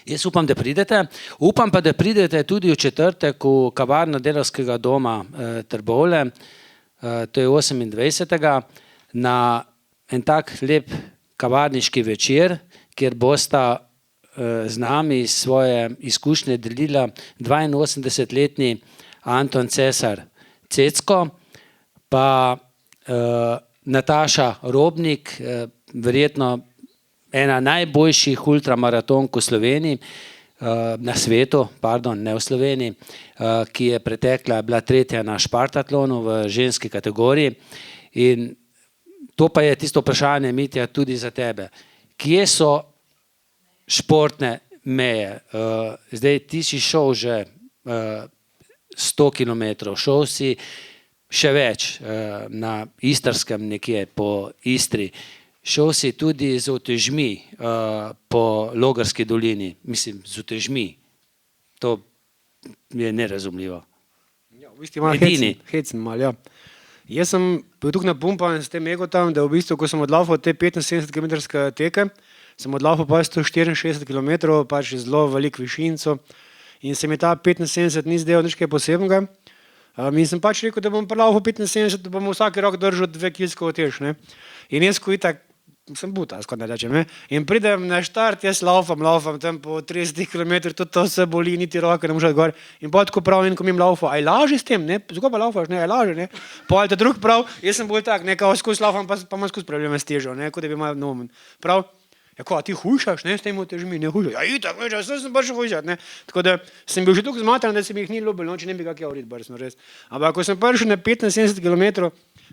jaz upam, da pridete. Upam pa, da pridete tudi v četrtek v kavarno Delavskega doma Trbovlje, to je 28. na en tak lep kavarniški večer, kjer bosta z nami svoje izkušnje delila 82-letni Anton Cesar Cecko, pa Nataša Robnik, verjetno ena najboljših ultramaratonk v Sloveniji, na svetu, pardon, ne v Sloveniji, ki je pretekla, bila 3. na špartatlonu v ženski kategoriji. In to pa je tisto vprašanje, Mitja, tudi za tebe. Kje so športne meje? Zdaj, ti si šel že 100 kilometrov, šel si še več na Istrskem nekje po Istri. Šel si tudi z utežmi po Logarski dolini, mislim, z utežmi. To je nerazumljivo. Ja, v bistvu malo hecen mal, ja. Jaz sem bil tukaj napumpan s tem egotam, da v bistvu, ko sem odlaufal te 75-kilometrske teke, sem odlaufal pa 164 km, pač zelo velik višinco in se mi ta 75 ni zdel nič kaj posebnega. In sem pač rekel, da bom prelaufal 75, da bom vsaki rok držal 2 kilsko tež, ne. In jaz, ko itak, sem buta, skoro da rečem, ne. In pridem na štart, jaz laufam tam po 30 km, tudi to se boli, niti roke ne možem gor. In pa tako pravim, ko mi laufam, aj lažje s tem, ne, zgoraj pa laufaš, ne, aj lažje, ne. Pa ali ta drug prav, jaz sem bolj tak, ne, kao skozi laufam, pa imam skozi probleme s težo, ne, kot da bi imel nomen. Prav, ja, ko, a ti hujšaš, ne, s tem utežmi, ne hujšaš. Ja, itak, veš, sem pa še hujšat, ne. Tako da sem bil že tukaj zmatran, da se mi jih ni ljubil, noče ne bi kak javrit, barsno, res. Ampak, ko sem prišel na 75 km,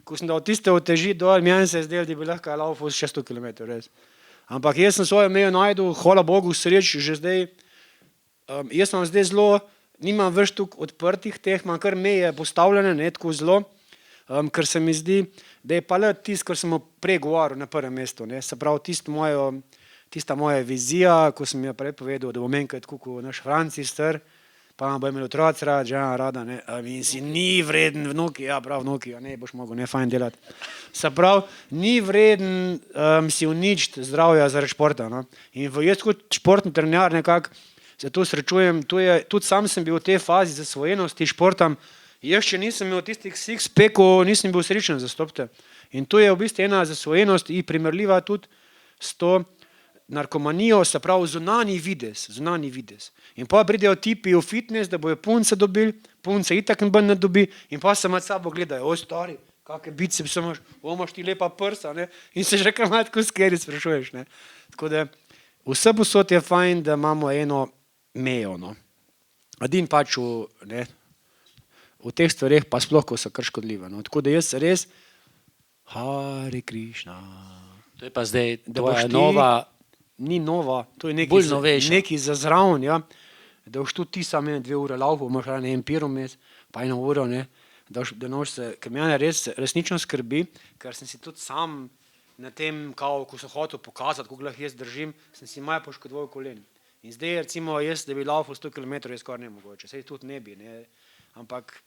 ko sem dal tiste uteži dol, meni se je zdel, da bi lahko laufal 600 km, res. Ampak jaz sem svojo mejo najdel, hvala Bogu, sreč, že zdaj, jaz imam zdaj zelo, nimam več tukaj odprtih teh, imam kar meje postavljene, ne, tako zelo, ker se mi zdi, da je pa le tisto, kar sem prej govoril na prvem mestu, ne, se pravi, tista moja vizija, ko sem jo prej povedal, da bom enkrat tako kot naš Francis star, pa bo imel otroci rad, žena rada, ne, in si ni vreden vnuki, ja, prav vnuki, ja, ne, boš mogel, ne, fajn delati. Se pravi, ni vreden si uničiti zdravja zaradi športa, no. In jaz kot športni trener nekako se to srečujem, tudi sam sem bil v tej fazi zasvojenosti športom, jaz še nisem imel tistih six-packov, nisem bil srečen, zastopite. In to je v bistvu ena zasvojenost in primerljiva tudi s to narkomanijo, se pravi zunanji videz. In pa pridejo tipi v fitness, da bojo punce dobili, punce itak ne dobi in pa se med sabo gledajo, stari, kakve bicepse imaš, imaš ti lepa prsa, ne, in se že kar malo tako skeri sprašuješ, ne. Tako da vse posod je fajn, da imamo eno mejo, no. Edin pač v teh stvareh pa sploh, ko so kar škodljive, no. Tako da jaz res, Hare Krišna. To je pa zdaj tvoja nova... Ni nova, to je nekaj za zraven, ja. Da boš tudi ti sam 2 ure laufal, imaš en piromes, pa 1 uro, ne. Da noš se, ker mene resnično skrbi, ker sem si tudi sam na tem, kao, ko sem hotel pokazati, kako lahko jaz držim, sem si malo poškodoval kolen. In zdaj recimo jaz, da bi laufal 100 km, je skoraj nemogoče, saj tudi ne bi, ne. Ampak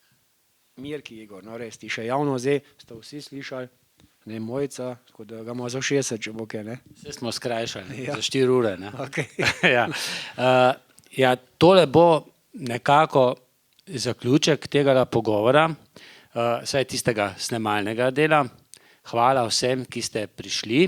Mirki, Igor, no res, ti še javno zdaj, ste vsi slišali, ne, Mojca, tako da ga ima za 60, če bo kaj, ne. Vse smo skrajšali, za 4 ure, ne. Okay. Ja, tole bo nekako zaključek tega pogovora, saj tistega snemalnega dela. Hvala vsem, ki ste prišli.